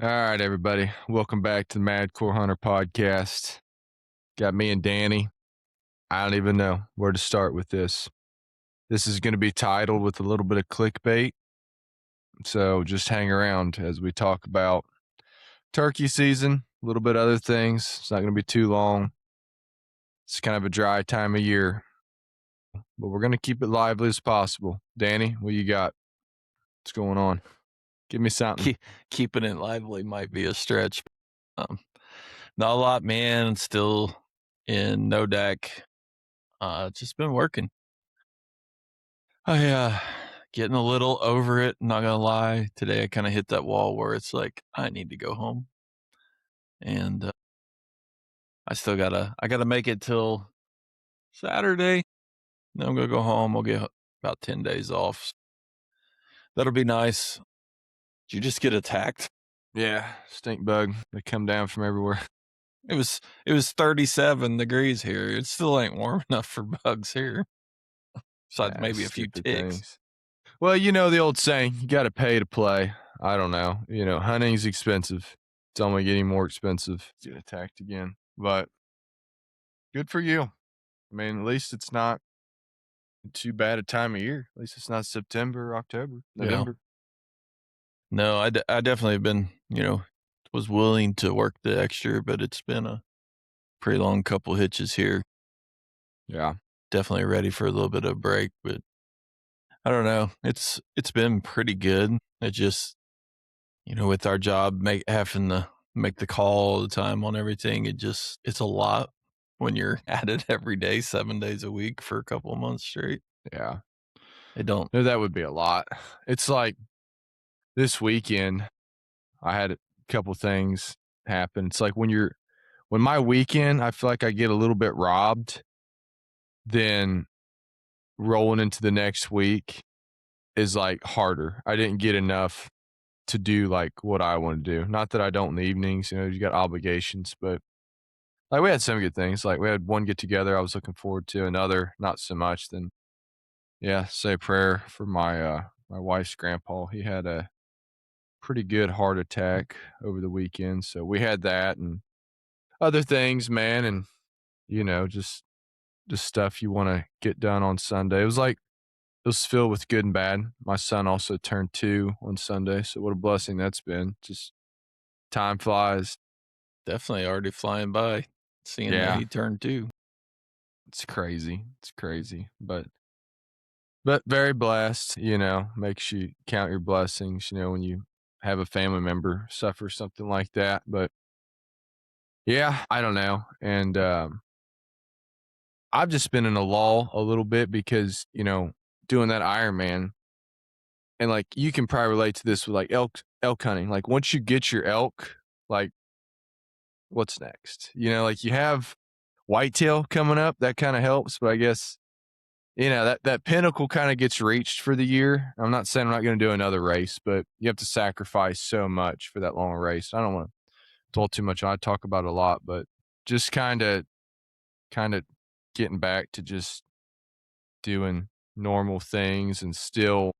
All right, everybody. Welcome back to the Madcore Hunter podcast. Got me and Danny. I don't even know where to start with this. This is going to be titled with a little bit of clickbait. So just hang around as we talk about turkey season, a little bit other things. It's not going to be too long. It's kind of a dry time of year, but we're going to keep it lively as possible. Danny, what you got? What's going on? Give me something. Keeping it lively might be a stretch. Not a lot, man. Still in no deck. Just been working. I getting a little over it. Not gonna lie. Today I kind of hit that wall where it's like I need to go home, and I gotta make it till Saturday. Then I'm gonna go home. I'll get about 10 days off. That'll be nice. Did you just get attacked? Yeah, stink bug. They come down from everywhere. It was 37 degrees here. It still ain't warm enough for bugs here. Besides maybe a few Stupid ticks. things. Well, you know the old saying, you got to pay to play. I don't know. Hunting's expensive. It's only getting more expensive. Get attacked again. But good for you. I mean, at least it's not too bad a time of year. At least it's not September, October, November. No, I definitely have been, was willing to work the extra, but it's been a pretty long couple hitches here. Yeah. Definitely ready for a little bit of a break, but I don't know. It's been pretty good. It just, with our job, having to make the call all the time on everything, it's a lot when you're at it every day, 7 days a week for a couple of months straight. Yeah. It don't. No, that would be a lot. It's like this weekend, I had a couple things happen. It's like when my weekend, I feel like I get a little bit robbed, then rolling into the next week is like harder. I didn't get enough to do like what I want to do. Not that I don't in the evenings, you got obligations, but like we had some good things. Like we had one get together I was looking forward to, another not so much. Then yeah, say a prayer for my wife's grandpa. He had a pretty good heart attack over the weekend. So we had that and other things, man, and just stuff you want to get done on Sunday. It was filled with good and bad. My son also turned 2 on Sunday, so what a blessing that's been. Just time flies. Definitely already flying by, seeing that Yeah, he turned 2. it's crazy. It's crazy, but very blessed. Makes you count your blessings. When you have a family member suffer something like that. But yeah, I don't know, and I've just been in a lull a little bit because doing that Ironman. And like you can probably relate to this with like elk hunting. Like once you get your elk, like what's next? Like you have whitetail coming up, that kind of helps, but I guess that pinnacle kind of gets reached for the year. I'm not saying I'm not going to do another race, but you have to sacrifice so much for that long race. I don't want to dwell too much on. I talk about it a lot, but just kind of getting back to just doing normal things and still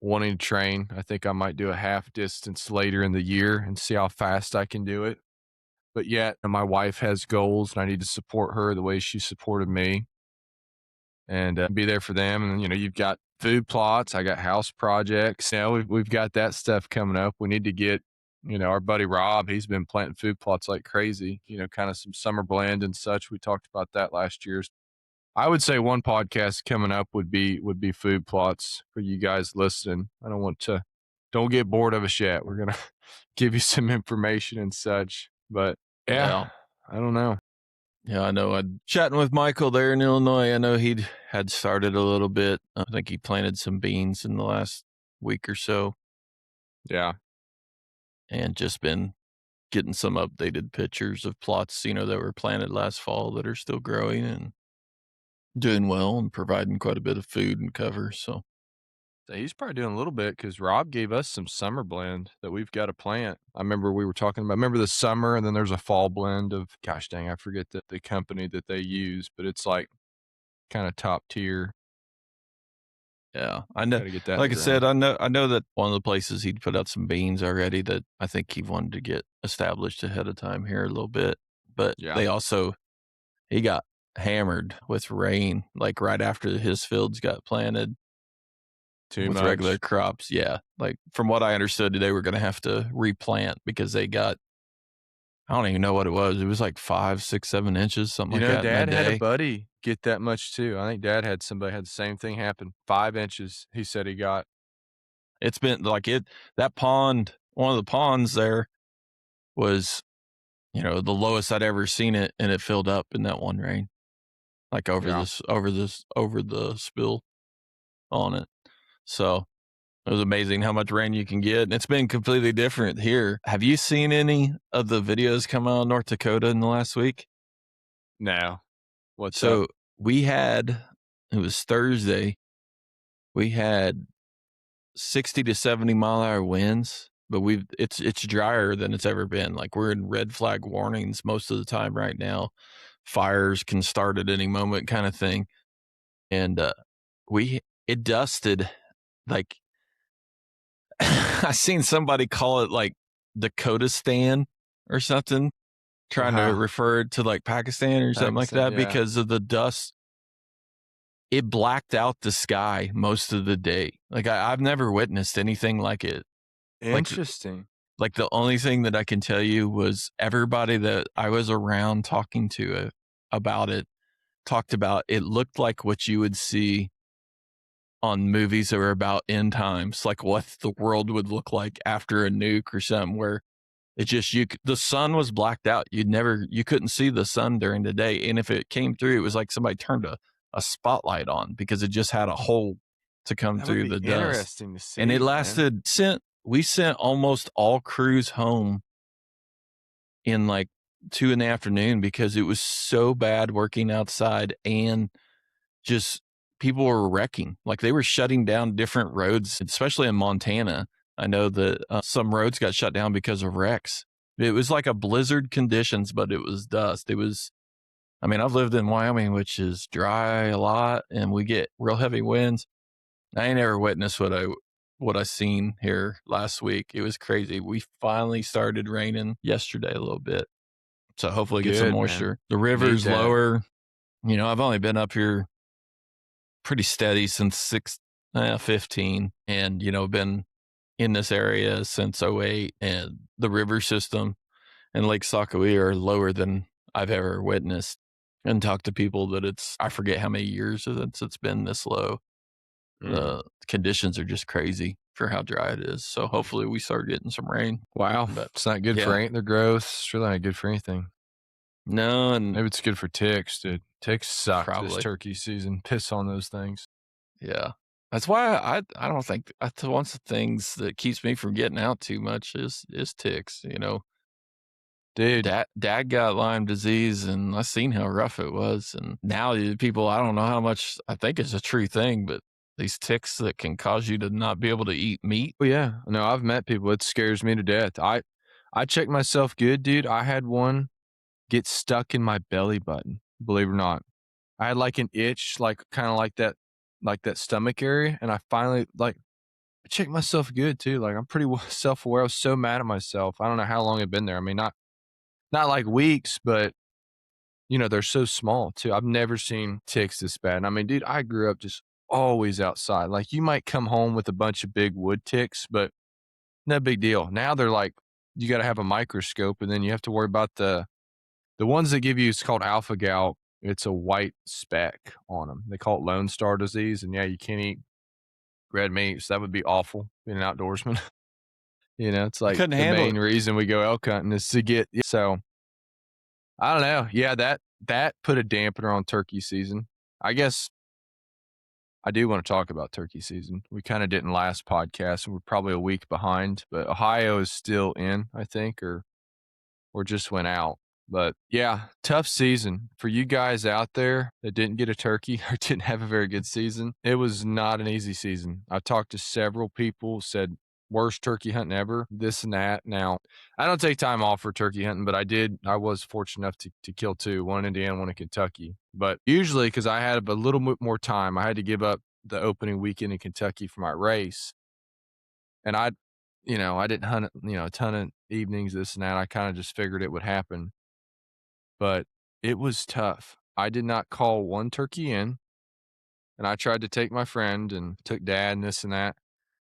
wanting to train. I think I might do a half distance later in the year and see how fast I can do it. But yet, my wife has goals and I need to support her the way she supported me and be there for them. And, you've got food plots, I got house projects. We've got that stuff coming up. We need to get, our buddy Rob, he's been planting food plots like crazy, kind of some summer blend and such. We talked about that last year. I would say one podcast coming up would be food plots for you guys listening. Don't get bored of us yet. We're gonna give you some information and such. But yeah, I don't know. Yeah, I know. I'm chatting with Michael there in Illinois. I know he had started a little bit. I think he planted some beans in the last week or so. Yeah. And just been getting some updated pictures of plots, that were planted last fall that are still growing and doing well and providing quite a bit of food and cover. So He's probably doing a little bit because Rob gave us some summer blend that we've got to plant. I remember we were talking about, remember the summer, and then there's a fall blend of, gosh dang, I forget the company that they use, but it's like kind of top tier. Yeah, I know. Gotta get that in the Like I said, ground. I know that one of the places he'd put out some beans already that I think he wanted to get established ahead of time here a little bit, but Yeah, they also he got hammered with rain, like, right after his fields got planted too with regular much. crops, yeah, like, from what I understood, they were gonna have to replant because they got I don't even know what it was like 5, 6, 7 inches, something You like know, that in a dad had a day. buddy get that much too. I think dad had somebody had the same thing happen. 5 inches, he said he got. It's been like it that pond one of the ponds there was, the lowest I'd ever seen it, and it filled up in that one rain, like, Yeah. over the spill on it. So, it was amazing how much rain you can get, and it's been completely different here. Have you seen any of the videos come out of North Dakota in the last week? No. What's up? So, it was Thursday, we had 60 to 70-mile-an-hour winds, but it's drier than it's ever been. Like, we're in red flag warnings most of the time right now. Fires can start at any moment kinda thing, and, we it dusted, like I seen somebody call it, like, Dakotastan or something, trying to Wow. refer to, like, Pakistan or something like Pakistan, that yeah. because of the dust. It blacked out the sky most of the day. Like, I've never witnessed anything like it. Like Interesting. like, the only thing that I can tell you was everybody that I was around talking to, about it, talked about it looked like what you would see on movies that were about end times, like what the world would look like after a nuke or something where it just the sun was blacked out. You couldn't see the sun during the day, and if it came through, it was like somebody turned a spotlight on because it just had a hole to come That would through be the dust, interesting to and it see, man. lasted sent we sent almost all crews home in, like, 2 in the afternoon because it was so bad working outside and just people were wrecking. Like, they were shutting down different roads, especially in Montana. I know that, some roads got shut down because of wrecks. It was like a blizzard conditions, but it was dust. I mean, I've lived in Wyoming, which is dry a lot, and we get real heavy winds. I ain't ever witnessed what I seen here last week. It was crazy. We finally started raining yesterday a little bit, so hopefully get some Good, man. moisture. The Need river's that. lower. I've only been up here pretty steady since 15 and, been in this area since '08, and the river system and Lake Sakawee are lower than I've ever witnessed and talked to people that I forget how many years since it's been this low. Mm. The conditions are just crazy for how dry it is. So hopefully we start getting some rain. Wow. But It's not good for yeah, their growth. It's really not good for anything. no, and Maybe it's good for ticks, dude. Ticks suck this probably. turkey season. Piss on those things. Yeah. That's why I don't think that's one of the things that keeps me from getting out too much is ticks. Dude, Dad got Lyme disease, and I seen how rough it was, and now people I don't know how much I think it's a true thing, but these ticks that can cause you to not be able to eat meat. oh, yeah. No, I've met people. It scares me to death. I checked myself good, dude. I had one get stuck in my belly button, believe it or not. I had, like, an itch, like, kinda like that stomach area, and I finally, like I checked myself good too, like, I'm pretty self-aware. I was so mad at myself. I don't know how long it'd been there. I mean, not like weeks, but, they're so small too. I've never seen ticks this bad, and I mean, dude, I grew up just always outside. Like, you might come home with a bunch of big wood ticks, but no big deal. Now they're like you gotta have a microscope, and then you have to worry about the ones that give you it's called alpha gal. It's a white speck on them. They call it Lone Star disease, and, yeah, you can't eat red meat, so that would be awful being an outdoorsman. It's I like couldn't the handle it. main reason we go elk hunting is to get so, I don't know. Yeah, that put a dampener on turkey season. I guess I do wanna talk about turkey season. We kinda didn't last podcast, and we're probably a week behind, but Ohio is still in, I think, or just went out. But yeah, tough season for you guys out there that didn't get a turkey or didn't have a very good season. It was not an easy season. I talked to several people, said worst turkey hunting ever, this and that. Now, I don't take time off for turkey hunting, but I did. I was fortunate enough to kill two, one in Indiana, one in Kentucky. But usually, because I had a little bit more time, I had to give up the opening weekend in Kentucky for my race, and I didn't hunt, a ton of evenings, this and that. I kinda just figured it would happen, but it was tough. I did not call one turkey in, and I tried to take my friend and took dad and this and that.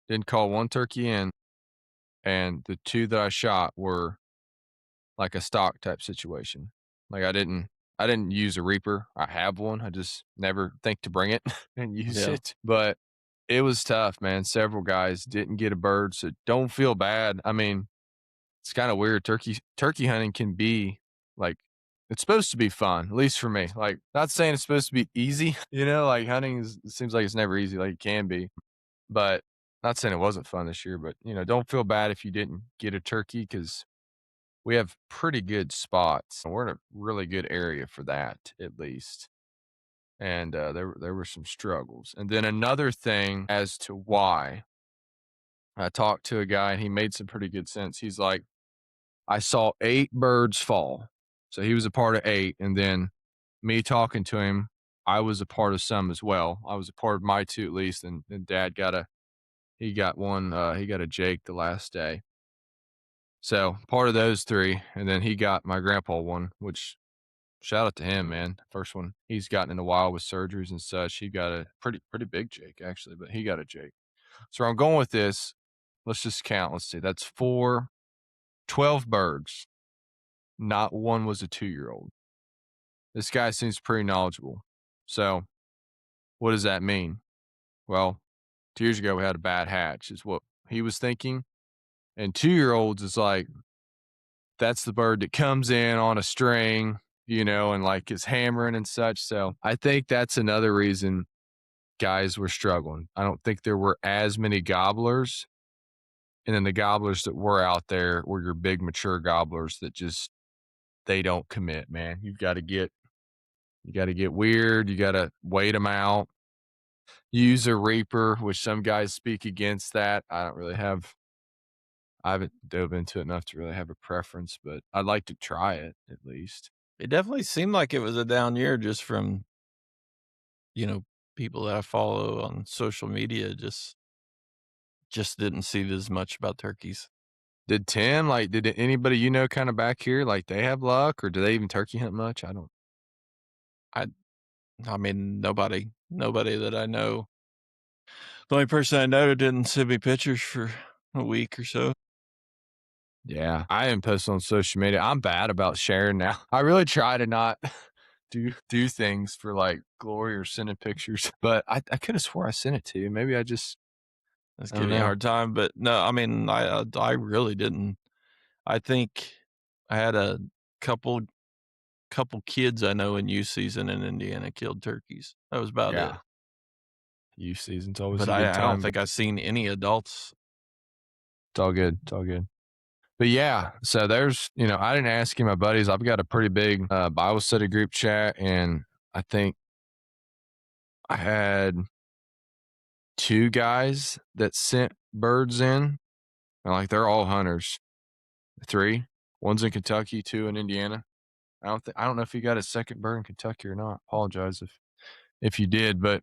Didn't call one turkey in, and the 2 that I shot were like a stock type situation. Like, I didn't use a reaper. I have one. I just never think to bring it and use Yeah. it, but it was tough, man. Several guys didn't get a bird, so don't feel bad. I mean, it's kinda weird. Turkey hunting can be, like, it's supposed to be fun, at least for me. Like, not saying it's supposed to be easy, like, hunting is it seems like it's never easy like it can be, but not saying it wasn't fun this year, but, don't feel bad if you didn't get a turkey because we have pretty good spots. We're in a really good area for that, at least, and, there were some struggles. And then another thing as to why, I talked to a guy, and he made some pretty good sense. He's like, I saw 8 birds fall. So he was a part of 8, and then me talking to him, I was a part of some as well. I was a part of my 2 at least, and dad he got one, he got a Jake the last day. So, part of those 3, and then he got my grandpa one, which shout out to him, man. First one he's gotten in a while with surgeries and such. He got a pretty big Jake actually, but he got a Jake. So where I'm going with this, let's just count. Let's see. That's 4, 12 birds. Not one was a 2-year-old. This guy seems pretty knowledgeable. So, what does that mean? Well, 2 years ago we had a bad hatch is what he was thinking. And 2-year-olds is like, that's the bird that comes in on a string, and like is hammering and such. So, I think that's another reason guys were struggling. I don't think there were as many gobblers. And then the gobblers that were out there were your big mature gobblers that just they don't commit, man. You gotta get weird, you gotta wait them out, use a reaper, which some guys speak against that. I haven't dove into it enough to really have a preference, but I'd like to try it at least. It definitely seemed like it was a down year just from, you know, people that I follow on social media just didn't see as much about turkeys. Did anybody kinda back here, like, they have luck, or do they even turkey hunt much? I don't. I I mean, nobody that I know. The only person I know didn't send me pictures for a week or so. Yeah, I am posting on social media. I'm bad about sharing now. I really try to not do things for, like, glory or sending pictures, but I coulda swore I sent it to you. Maybe That's I don't giving you a know. hard time, but no, I mean, I really didn't. I think I had a couple couple kids I know in youth season in Indiana killed turkeys. That was about it. Yeah, youth season's always But a good I don't time, but think I've seen any adults. it's all good, it's all good. But yeah, so I didn't ask you my buddies. I've got a pretty big, Bible study group chat, and I think I had 2 guys that sent birds in, and, like, they're all hunters. 3, one's in Kentucky, 2 in Indiana. I don't know if you got a second bird in Kentucky or not. Apologize if you did, but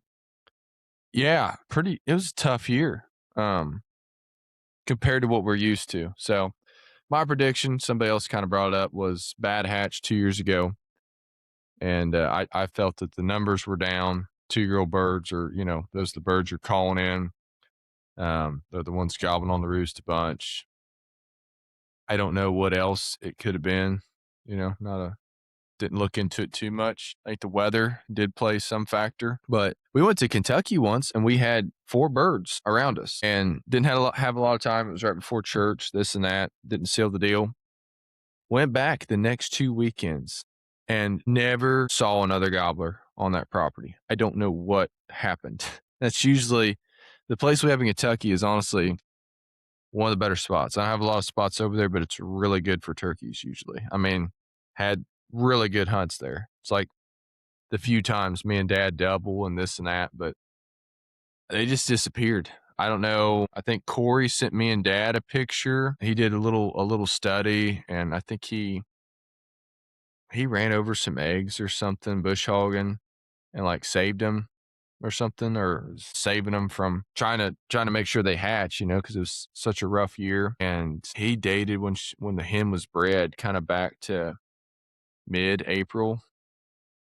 yeah, it was a tough year, compared to what we're used to. So, my prediction, somebody else kinda brought it up, was bad hatch 2 years ago, and, I felt that the numbers were down. 2-year-old birds are, those are the birds you're calling in. They're the ones gobbling on the roost a bunch. I don't know what else it could have been, not a didn't look into it too much. I think the weather did play some factor, but we went to Kentucky once and we had 4 birds around us and didn't have a lot of time. It was right before church, this and that. Didn't seal the deal. Went back the next 2 weekends and never saw another gobbler on that property. I don't know what happened. That's usually the place we have in Kentucky is honestly one of the better spots. I have a lot of spots over there, but it's really good for turkeys usually. I mean, had really good hunts there. It's like the few times me and dad double and this and that, but they just disappeared. I don't know. I think Corey sent me and dad a picture. He did a little study, and I think he ran over some eggs or something, bush hogging, and like saved them. or something, or saving them from trying to make sure they hatch, because it was such a rough year. And he dated when the hen was bred, kind of back to mid-April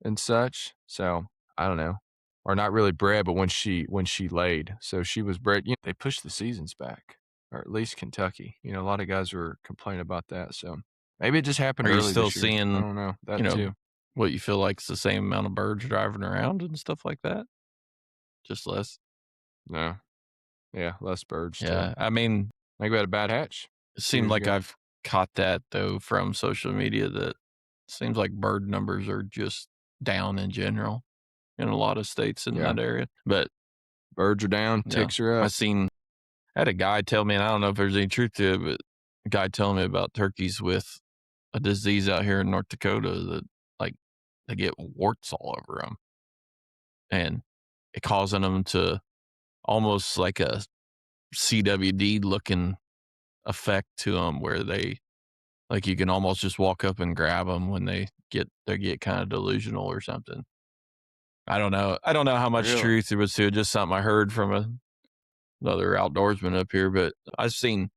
and such. So I don't know, or not really bred, but when she laid, so she was bred. They pushed the seasons back, or at least Kentucky. A lot of guys were complaining about that. So maybe it just happened Are you early still this year. I seeing, don't know you that know, too. what you feel like is the same amount of birds driving around and stuff like that? Just less? No, yeah, less birds still. Yeah, I mean, Think we had a bad hatch it 2 seemed years like ago. I've caught that though from social media that seems like bird numbers are just down in general in a lot of states in Yeah, that area. But birds are down, yeah, ticks are I up. seen I had a guy tell me, and I don't know if there's any truth to it, but a guy telling me about turkeys with a disease out here in North Dakota that like they get warts all over them and it causing them to almost like a CWD looking effect to them where they like you can almost just walk up and grab them when they get kind of delusional or something. I don't know how much Really? truth there was to it. Just something I heard from another outdoorsman up here. But I've seen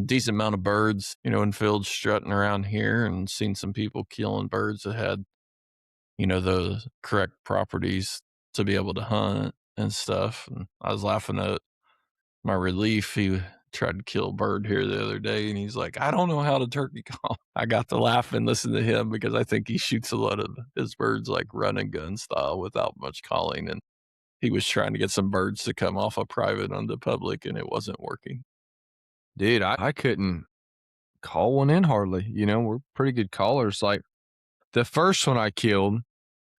decent amount of birds, in fields strutting around here, and seen some people killing birds that had the correct properties to be able to hunt and stuff. And I was laughing at my relief. He tried to kill a bird here the other day, and he's like, "I don't know how to turkey call." I got to laugh and listen to him because I think he shoots a lot of his birds like run and gun style without much calling, and he was trying to get some birds to come off a private onto public, and it wasn't working. Dude, I couldn't call one in hardly. We're pretty good callers. Like, the first one I killed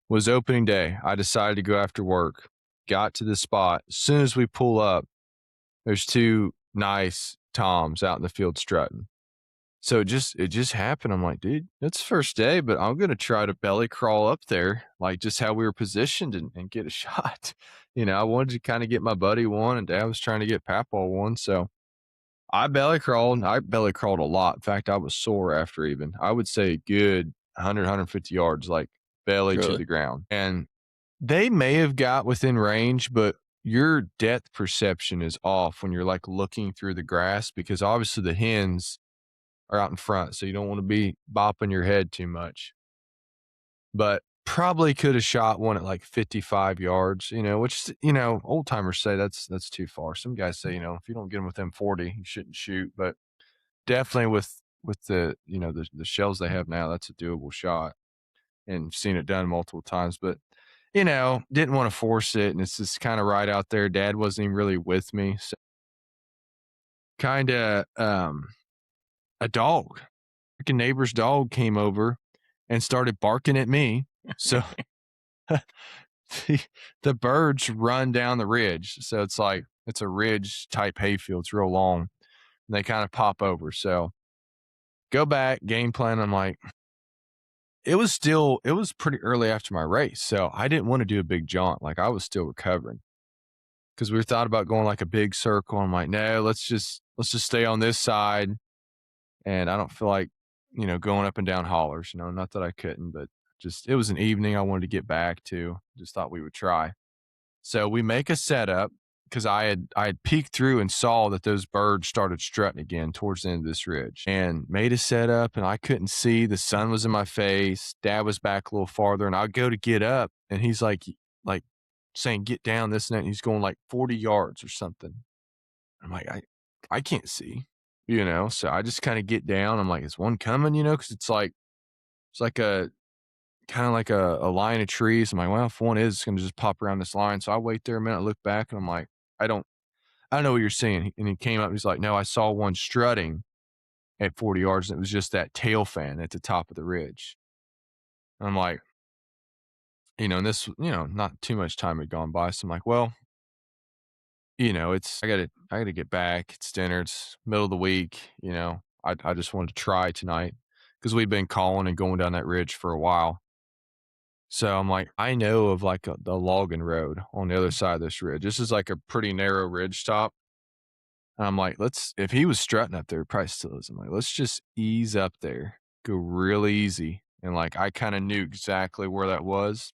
was opening day. I decided to go after work. Got to the spot. As soon as we pull up, there's two nice toms out in the field strutting. So it just happened. I'm like, dude, it's first day, but I'm gonna try to belly crawl up there, like just how we were positioned, and get a shot. I wanted to kind of get my buddy one, and Dad was trying to get Papaw one. So I belly crawled. I belly crawled a lot. In fact, I was sore after even. I would say a good 100, yards, like belly to Really? the ground. And they may have got within range, but your depth perception is off when you're like looking through the grass, because obviously the hens are out in front. So you don't want to be bopping your head too much. But probably could have shot one at like 55 yards, which, old timers say that's too far. Some guys say, if you don't get them within 40, you shouldn't shoot. But definitely with the shells they have now, that's a doable shot, and seen it done multiple times. But didn't want to force it, and it's just kind of right out there. Dad wasn't even really with me, so kind of a dog, like a neighbor's dog, came over and started barking at me. So the, the birds run down the ridge. So it's a ridge type hayfield. It's real long. And they kind of pop over. So go back, game plan. I'm like, it was pretty early after my race. So I didn't want to do a big jaunt. Like, I was still recovering, because we thought about going like a big circle. I'm like, no, let's just stay on this side. And I don't feel like, going up and down hollers, not that I couldn't, but just, it was an evening I wanted to get back to. Just thought we would try. So we make a setup, because I had peeked through and saw that those birds started strutting again towards the end of this ridge, and made a setup, and I couldn't see. The sun was in my face. Dad was back a little farther, and I go to get up, and he's like saying, get down, this and that. And he's going like 40 yards or something. I'm like, I can't see, so I just kind of get down. I'm like, is one coming, because it's like a kind of like a line of trees. I'm like, well, if one is, it's gonna just pop around this line. So I wait there a minute, look back, and I'm like, I don't know what you're seeing. And he came up, and he's like, no, I saw one strutting at 40 yards, and it was just that tail fan at the top of the ridge. And I'm like, and this, not too much time had gone by. So I'm like, well, I gotta get back. It's dinner. It's middle of the week. I just wanted to try tonight, because we'd been calling and going down that ridge for a while. So I'm like, I know of like the logging road on the other side of this ridge. This is like a pretty narrow ridge top. And I'm like, if he was strutting up there, he probably still is. I'm like, let's just ease up there, go real easy. And like, I kind of knew exactly where that was.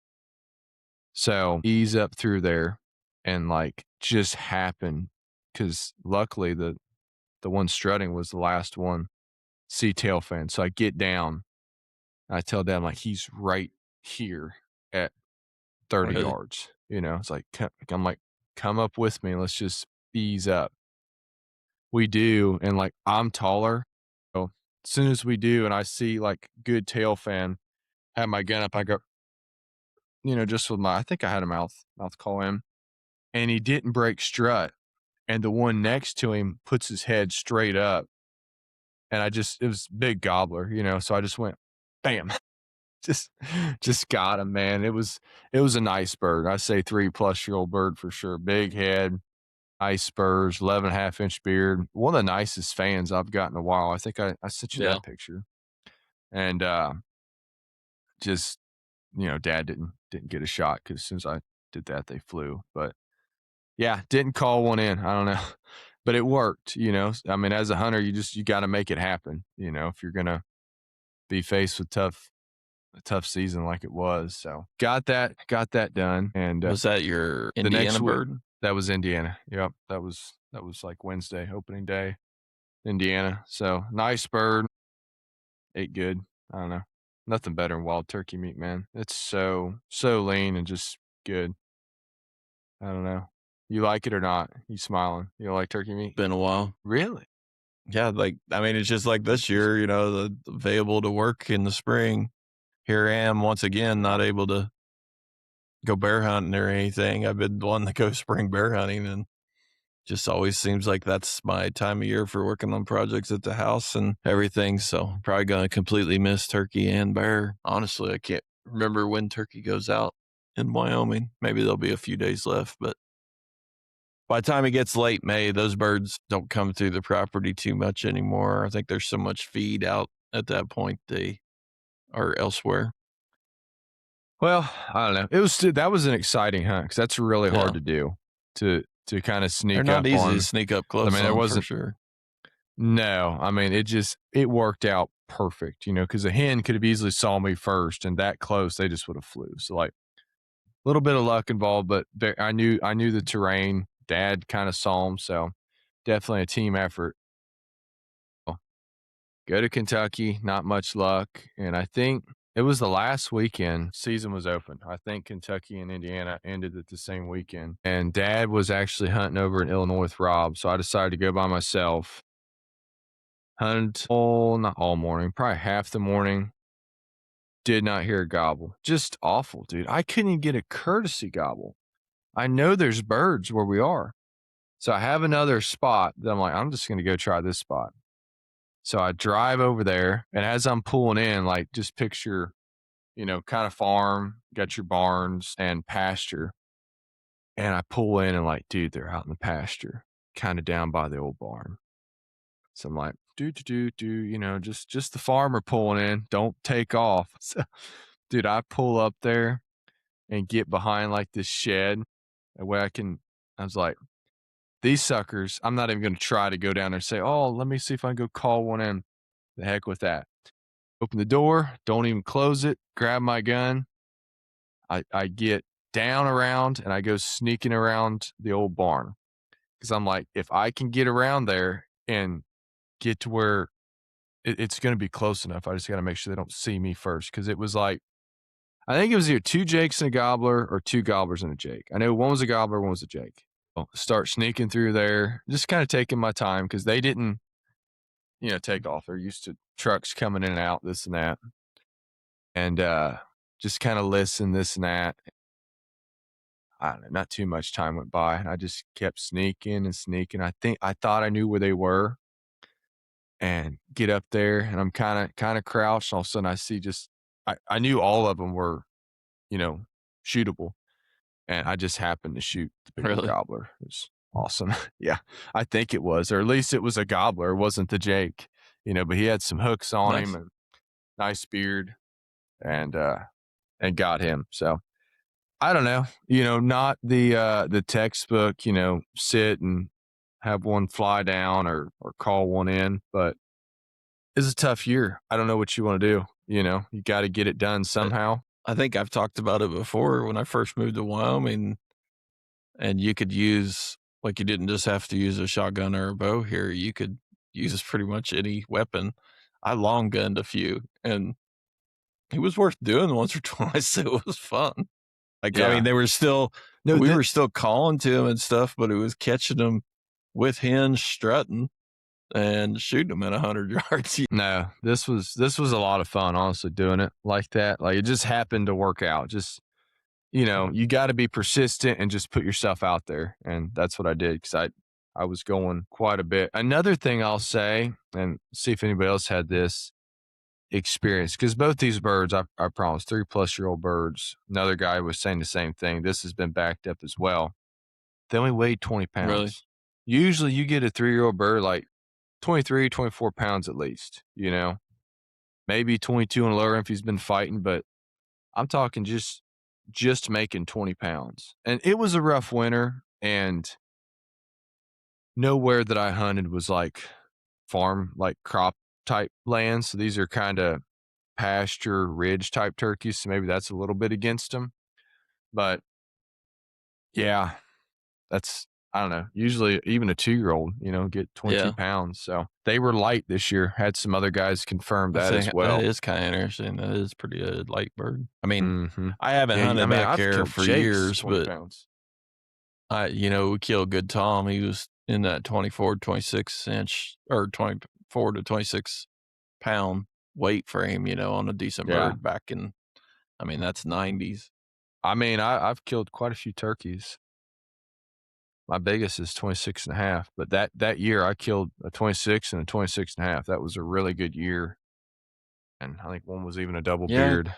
So ease up through there and like just happen because luckily the one strutting was the last one, see tail fan. So I get down, I tell Dad, I'm like, he's right here at 30 Really? yards. You know, it's like, I'm like, come up with me. Let's just ease up. We do. And like, I'm taller. So as soon as we do, and I see like good tail fan, have my gun up, I go, just with my, I think I had a mouth call in, and he didn't break strut. And the one next to him puts his head straight up. And it was big gobbler, so I just went, bam, just, just got him, man. It was a nice bird. I say 3+ year old bird for sure. Big head, nice spurs, 11.5 inch beard. One of the nicest fans I've got in a while. I think I sent you Yeah. that picture. And, just, Dad didn't get a shot because as soon as I did that, they flew. But yeah, didn't call one in. I don't know, but it worked. I mean, as a hunter, you got to make it happen. If you're gonna be faced with a tough season like it was. So got that done, and Was that your the next Indiana week bird? that was Indiana. Yep, that was like Wednesday opening day, Indiana. So nice bird, ate good. I don't know, nothing better than wild turkey meat, man. It's so lean and just good. I don't know. You like it or not? You smiling? You don't like turkey meat? Been a while. Really? Yeah, like, I mean, it's just like this Interesting. year, available to work in the spring. Here I am once again, Yeah. not able to go bear hunting or anything. I've been wanting to go spring bear hunting, and just always seems like that's my time of year for working on projects at the house and everything. So probably gonna completely miss turkey and bear. Honestly, I can't remember when turkey goes out in Wyoming. Maybe there'll be a few days left, but by the time it gets late May, those birds don't come through the property too much anymore. I think there's so much feed out at that point they are elsewhere. Well, I don't know. That was an exciting hunt because that's really hard Yeah. to do to kind of They're sneak not up easy to on. sneak up I close mean, there on for wasn't. sure. No, I mean, it worked out perfect, because a hen could have easily saw me first, and that close, they just would have flew. So like a little bit of luck involved, but I knew the terrain. Dad kind of saw them, so definitely a team effort. Go to Kentucky, not much luck, and I think it was the last weekend season was open. I think Kentucky and Indiana ended at the same weekend, and Dad was actually hunting over in Illinois with Rob, so I decided to go by myself. Hunted all not all morning, probably half the morning. Did not hear a gobble. Just awful, dude. I couldn't even get a courtesy gobble. I know there's birds where we are, so I have another spot that I'm like, I'm just gonna go try this spot. So I drive over there, and as I'm pulling in, like, just picture, kind of farm, got your barns and pasture. And I pull in and like, dude, they're out in the pasture, kind of down by the old barn. So I'm like, do, just the farmer pulling in, don't take off. So, dude, I pull up there and get behind like this shed. That way I was like, these suckers, I'm not even going to try to go down there and say, oh, let me see if I can go call one in. The heck with that. Open the door, don't even close it, grab my gun. I get down around and I go sneaking around the old barn because I'm like, if I can get around there and get to where it's going to be close enough, I just got to make sure they don't see me first. Because it was like, I think it was either two jakes and a gobbler or two gobblers and a jake. I know one was a gobbler, one was a jake. I'll start sneaking through there, just kind of taking my time because they didn't, take off. They're used to trucks coming in and out, this and that. And just kind of listen, this and that. I don't know, not too much time went by. And I just kept sneaking and sneaking. I thought I knew where they were and get up there and I'm kind of crouched. All of a sudden I see I knew all of them were, you know, shootable. And I just happened to shoot the big old Really? gobbler. It was awesome. Yeah. I think it was, or at least it was a gobbler. It wasn't the Jake, but he had some hooks on him Nice. and nice beard and, and got him. So I don't know, not the textbook, sit and have one fly down or call one in, but it's a tough year. I don't know what you want to do. You got to get it done Uh, somehow. I think I've talked about it before when I first moved to Wyoming, and you could use like, you didn't just have to use a shotgun or a bow here, you could use pretty much any weapon. I long gunned a few, and it was worth doing once or twice. It was fun. Like, I mean, Yeah. they were still No, we were still calling to them and stuff, but it was catching them with hinge strutting and shooting them at 100 yards. no, this was a lot of fun, honestly, doing it like that. Like, it just happened to work out. Just, you gotta be persistent and just put yourself out there, and that's what I did because I was going quite a bit. Another thing I'll say, and see if anybody else had this experience, because both these birds, I promise, 3+-year-old birds, another guy was saying the same thing. This has been backed up as well. They only weighed 20 Really? pounds. Usually you get a 3-year-old bird like 23, 24 pounds at least, maybe 22 and lower if he's been fighting, but I'm talking just making 20 pounds. And it was a rough winter, and nowhere that I hunted was like farm, like crop type land. So these are kind of pasture ridge type turkeys. So maybe that's a little bit against them. But yeah, I don't know. Usually even a 2-year-old, get 22 Yeah. pounds. So they were light this year. Had some other guys confirm I that as think that well. is kinda interesting. That is pretty a light bird. I mean, Hmm. I haven't Yeah. I hunted mean, back I've there killed for Jakes years, 20 but pounds. we killed Good Tom. He was in that 24 to 26 inch or 24 to 26 pound weight frame, on a decent Yeah. bird back in, I mean, that's 90s. I mean, I've killed quite a few turkeys. My biggest is 26 and a half, but that year I killed a 26 and a 26 and a half. That was a really good year. And I think one was even a double Yeah, beard,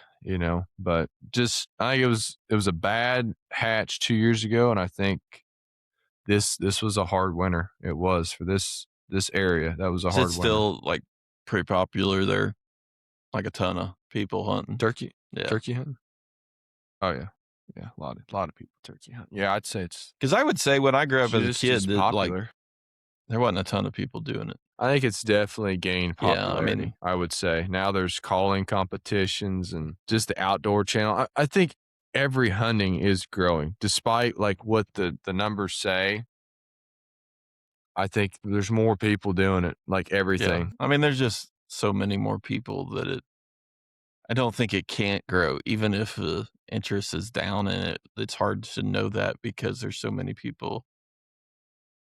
but just, I think it was a bad hatch 2 years ago. And I think this was a hard winter. It was for this area. That was a is it hard winter. still, like, pretty popular there? Like, a ton of people hunting? Turkey, Yeah, turkey hunting. Oh yeah. Yeah. A lot of people turkey hunt. Yeah. I'd say because I would say when I grew up as a just as kid that, like, popular. there wasn't a ton of people doing it. I think it's definitely gained Yeah, I mean, popularity, I would say. Now there's calling competitions and just the outdoor channel. I think every hunting is growing despite like what the numbers say. I think there's more people doing it, like yeah. everything. I mean, there's just so many more people that I don't think it can't grow. Even if the interest is down in it, it's hard to know that because there's so many people.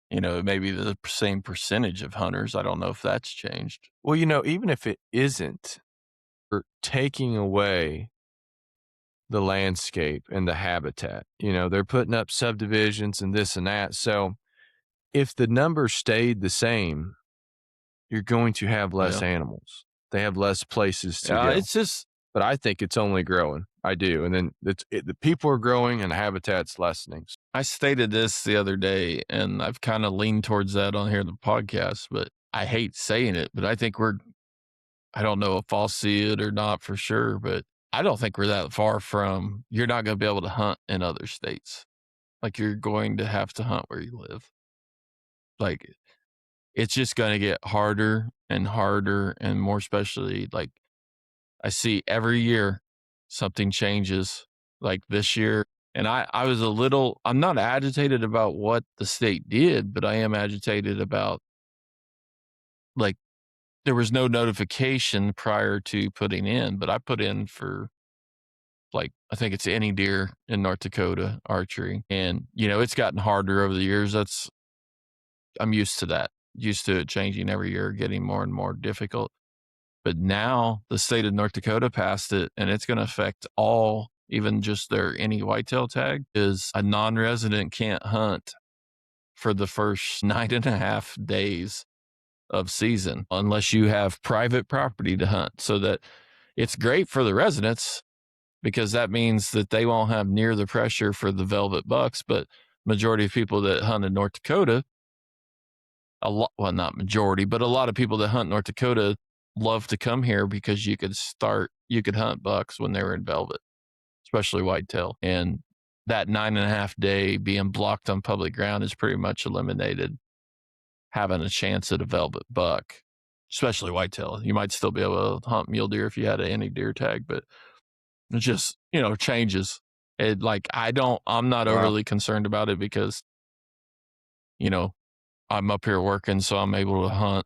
Maybe the same percentage of hunters. I don't know if that's changed. Well, even if it isn't, for taking away the landscape and the habitat, they're putting up subdivisions and this and that. So if the numbers stayed the same, you're going to have less Yeah. animals. They have less places to Yeah, go. it's just But I think it's only growing. I do. And then the people are growing and the habitat's lessening. I stated this the other day, and I've kind of leaned towards that on here in the podcast, but I hate saying it, but I don't know if I'll see it or not for sure, but I don't think we're that far from you're not going to be able to hunt in other states. Like you're going to have to hunt where you live. Like it's just going to get harder and harder, and more especially like I see every year something changes. Like this year, and I was I'm not agitated about what the state did, but I am agitated about like there was no notification prior to putting in, but I put in for like I think it's any deer in North Dakota archery. And it's gotten harder over the years. I'm used to that. Used to it changing every year, getting more and more difficult. But now the state of North Dakota passed it, and it's going to affect all, even just their any whitetail tag is a non-resident can't hunt for the first 9.5 days of season unless you have private property to hunt. So that it's great for the residents because that means that they won't have near the pressure for the velvet bucks. But majority of people that hunt in North Dakota, well, not majority, but a lot of people that hunt North Dakota love to come here because you could hunt bucks when they were in velvet, especially whitetail. And that 9.5 day being blocked on public ground is pretty much eliminated having a chance at a velvet buck, especially whitetail. You might still be able to hunt mule deer if you had any deer tag, but It just, changes. I'm not Wow. overly concerned about it because, you know, I'm up here working, so I'm able to hunt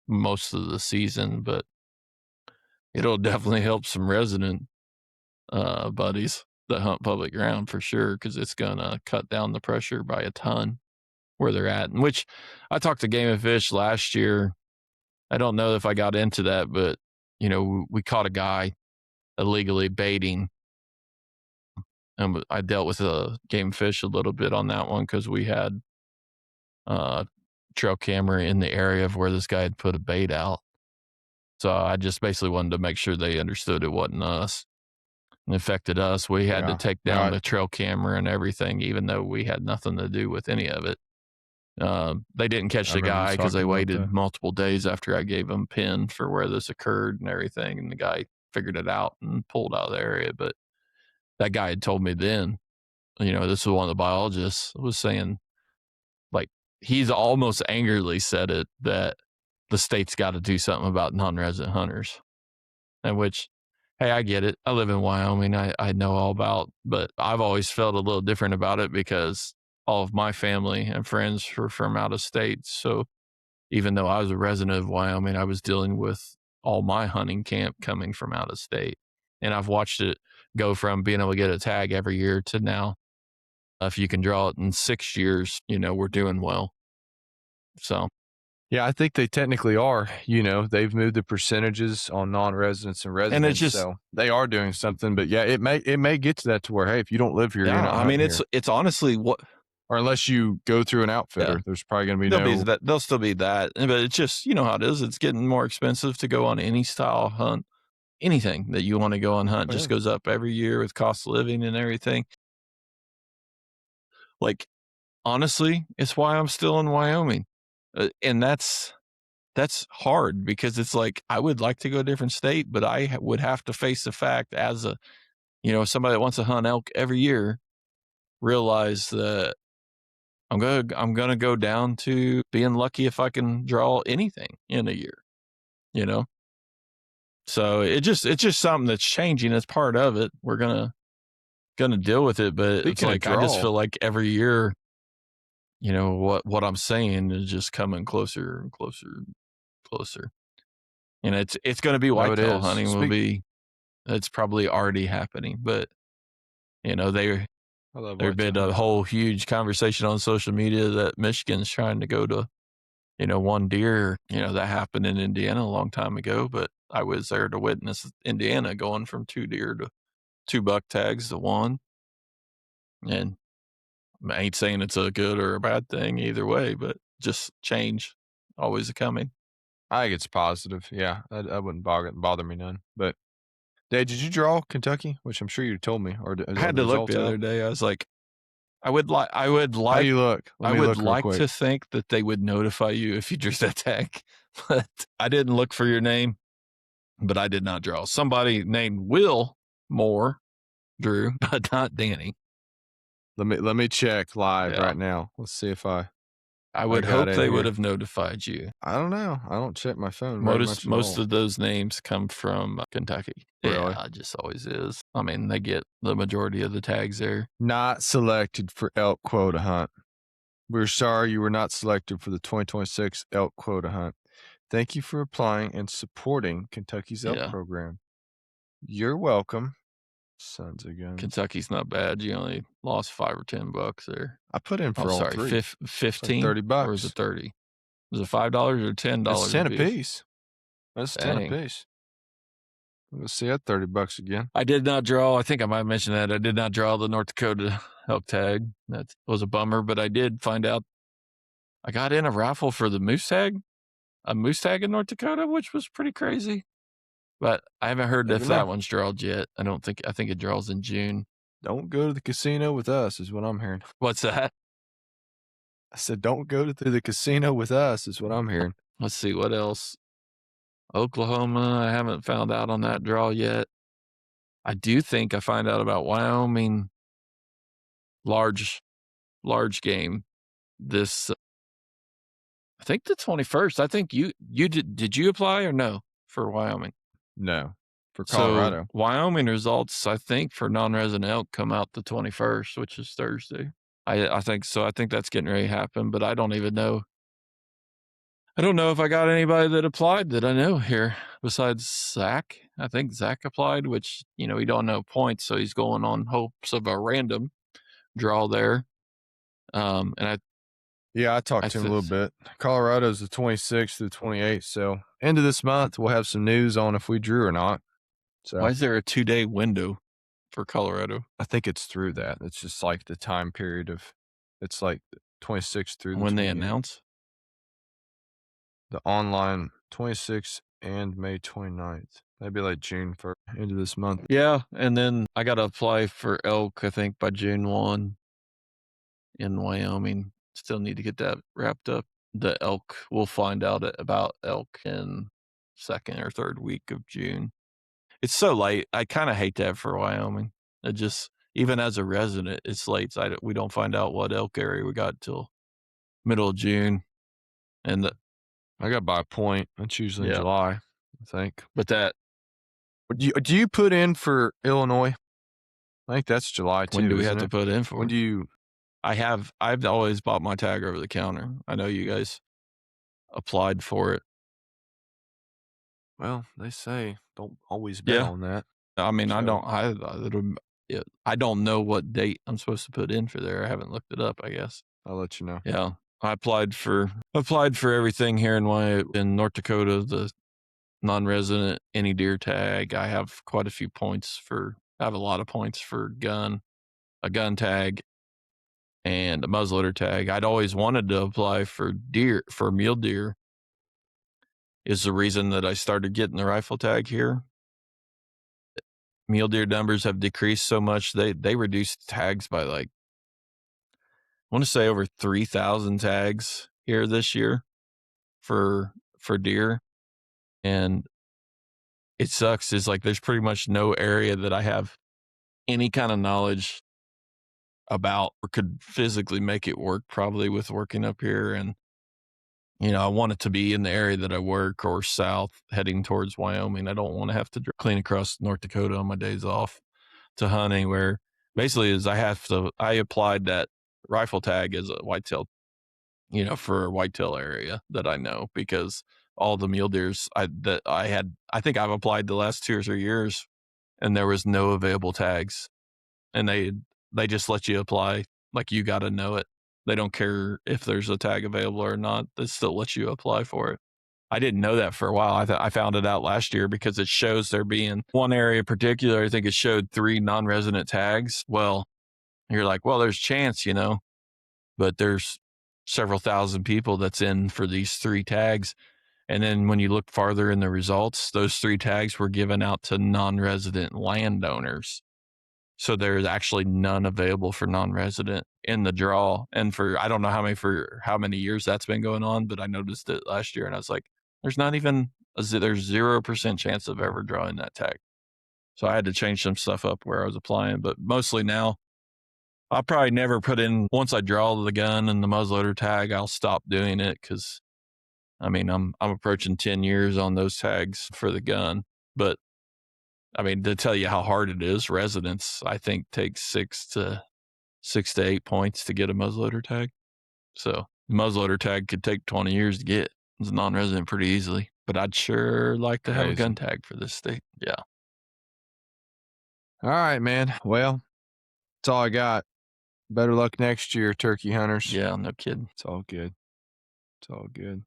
most of the season, but it'll definitely help some resident buddies that hunt public ground for sure because it's gonna cut down the pressure by a ton where they're at. And which I talked to Game and Fish last year. I don't know if I got into that, but we caught a guy illegally baiting, and I dealt with a Game and Fish a little bit on that one because we had trail camera in the area of where this guy had put a bait out. So I just basically wanted to make sure they understood it wasn't us. It affected us. We had to Yeah. take No, down the trail camera and everything, even though we had nothing to do with any of it. They didn't catch I the remember you guy because they talking about waited that. multiple days after I gave them pin for where this occurred and everything. And the guy figured it out and pulled out of the area. But that guy had told me then, this was one of the biologists was saying, like, he's almost angrily said it that the state's got to do something about non-resident hunters. And which, hey, I get it. I live in Wyoming. I know all about, but I've always felt a little different about it because all of my family and friends were from out of state. So even though I was a resident of Wyoming, I was dealing with all my hunting camp coming from out of state. And I've watched it go from being able to get a tag every year to now, if you can draw it in 6 years, we're doing well. So, Yeah, I think they technically are. They've moved the percentages on non-residents and and it's residents, just, so they are doing something. But yeah, it may get to that to where, hey, if you don't live here, you're yeah, not I mean, hunting it's, here, it's honestly what, or unless you go through an yeah, outfitter, there's probably going to be there'll be no. that. There'll still be that, but it's just how it is. It's getting more expensive to go on any style hunt. Anything that you want to go on hunt Oh, just yeah. goes up every year with cost of living and everything. Like, honestly, it's why I'm still in Wyoming, and that's hard because it's like I would like to go to a different state, but I would have to face the fact as a somebody that wants to hunt elk every year, realize that I'm gonna go down to being lucky if I can draw anything in a year, you know? So it's just something that's changing. It's part of it. We're gonna deal with it, but it's Speaking of like I just draw, feel like every year, what I'm saying is just coming closer and closer and closer. And it's gonna be no, it whitetail is. hunting it's probably already happening, but they I love there's whitetail been a hunting. whole huge conversation on social media that Michigan's trying to go to one deer, that happened in Indiana a long time ago, but I was there to witness Indiana going from 2 deer to 2 buck tags to one. And I ain't saying it's a good or a bad thing either way, but just change always a coming. I think it's positive. Yeah, I wouldn't bother me none. But Dave, did you draw Kentucky? Which I'm sure you told me, or I are had the to look results the other out? day. I was like, I would like, I would How do like, you look? Let I me would look real like quick. to think that they would notify you if you drew that tag, but I didn't look for your name, but I did not draw. Somebody named Will Moore drew, but not Danny. Let me check live Yeah. right now. Let's see if I I I would got hope in they would here. have notified you. I don't know. I don't check my phone very Most much at most all. of those names come from Kentucky. Really? Yeah, it just always is. I mean, they get the majority of the tags there. Not selected for elk quota hunt. We're sorry you were not selected for the 2026 elk quota hunt. Thank you for applying and supporting Kentucky's elk Yeah, program. You're welcome. Sons of guns. Kentucky's not bad. You only lost 5 or 10 bucks there. I put in Oh, for all sorry, three. It's like 15 30 or is it bucks. 30? Was it $5 or It's $10 a 10 piece? apiece. That's 10 Dang. apiece. Let's see that 30 bucks again. I did not draw. I think I might mention that. I did not draw the North Dakota elk tag. That was a bummer, but I did find out I got in a raffle for the moose tag, a moose tag in North Dakota, which was pretty crazy. But I haven't heard Never if that know. one's drawed yet. I think it draws in June. Don't go to the casino with us, is what I'm hearing. What's that? I said, don't go to the casino with us, is what I'm hearing. Let's see what else. Oklahoma, I haven't found out on that draw yet. I do think I find out about Wyoming large game this I think the 21st. I think you did you apply or no for Wyoming? No. for So Colorado. Wyoming results, I think, for non-resident elk come out the 21st, which is Thursday. I think so. I think that's getting ready to happen, but I don't even know. I don't know if I got anybody that applied that I know here besides Zach. I think Zach applied, which, he don't know points, so he's going on hopes of a random draw there. And Yeah, I I talked to him a th- little bit. Colorado's the 26th to the 28th, so end of this month we'll have some news on if we drew or not. why So is there a 2-day window for Colorado? I think it's through that. It's just like the time period of it's like the 26th through the When they 28th. announce? The online 26th and May 29th. Maybe like June 1st, end of this month. Yeah, and then I got to apply for elk, I think, by June 1 in Wyoming. Still need to get that wrapped up. The elk, we'll find out about elk in second or third week of June. It's so late. I kind of hate that for Wyoming. It just, even as a resident, it's late. We don't find out what elk area we got till middle of June. And I got by a point. That's usually in yeah, July, I think. but that, Do you put in for Illinois? I think that's July when do too, we isn't have to it? put in When for? do you I've always bought my tag over the counter. I know you guys applied for it. well, they say don't always bet Yeah. on that. I mean, So yeah, I don't know what date I'm supposed to put in for there. I haven't looked it up, I guess. I'll let you know. Yeah. I applied for everything here in North Dakota, the non-resident any deer tag. I have I have a lot of points for a gun tag and a muzzleloader tag. I'd always wanted to apply for mule deer is the reason that I started getting the rifle tag here. Mule deer numbers have decreased so much. They reduced tags by like, I want to say over 3,000 tags here this year for deer. And it sucks. Is like there's pretty much no area that I have any kind of knowledge about or could physically make it work probably with working up here. And, I want it to be in the area that I work or south heading towards Wyoming. I don't want to have to clean across North Dakota on my days off to hunt anywhere. Basically is I applied that rifle tag as a whitetail, for a whitetail area that I know because all the mule deers I think I've applied the last 2 or 3 years and there was no available tags and they just let you apply. Like you got to know it. They don't care if there's a tag available or not. They still let you apply for it. I didn't know that for a while. I found it out last year because it shows there being one area in particular. I think it showed 3 non-resident tags. Well, you're like, well, there's chance, but there's several thousand people that's in for these 3 tags. And then when you look farther in the results, those 3 tags were given out to non-resident landowners. So there's actually none available for non-resident in the draw. And I don't know for how many years that's been going on, but I noticed it last year and I was like, there's 0% chance of ever drawing that tag. So I had to change some stuff up where I was applying, but mostly now I'll probably never put in once I draw the gun and the muzzleloader tag, I'll stop doing it because I mean I'm approaching 10 years on those tags for the gun. But I mean, to tell you how hard it is, residents I think takes 6 to 8 points to get a muzzleloader tag. So muzzleloader tag could take 20 years to get. It's a non-resident pretty easily. But I'd sure like to have a gun Crazy. tag for this state. Yeah. All right, man. Well, that's all I got. Better luck next year, turkey hunters. Yeah, no kidding. It's all good. It's all good.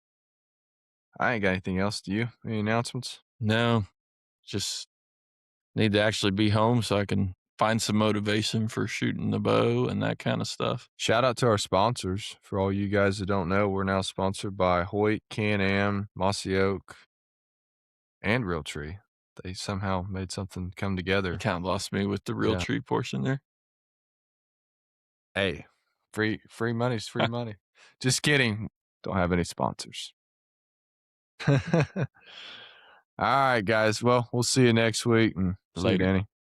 I ain't got anything else. Do you? Any announcements? No, just need to actually be home so I can find some motivation for shooting the bow and that kind of stuff. Shout out to our sponsors. For all you guys that don't know, we're now sponsored by Hoyt, Can-Am, Mossy Oak, and Realtree. They somehow made something come You together. kind of lost me with the real Yeah. tree portion there. Hey, free money's free money. Just kidding. Don't have any sponsors. All right, guys. Well, we'll see you next week and see you, Later. Danny.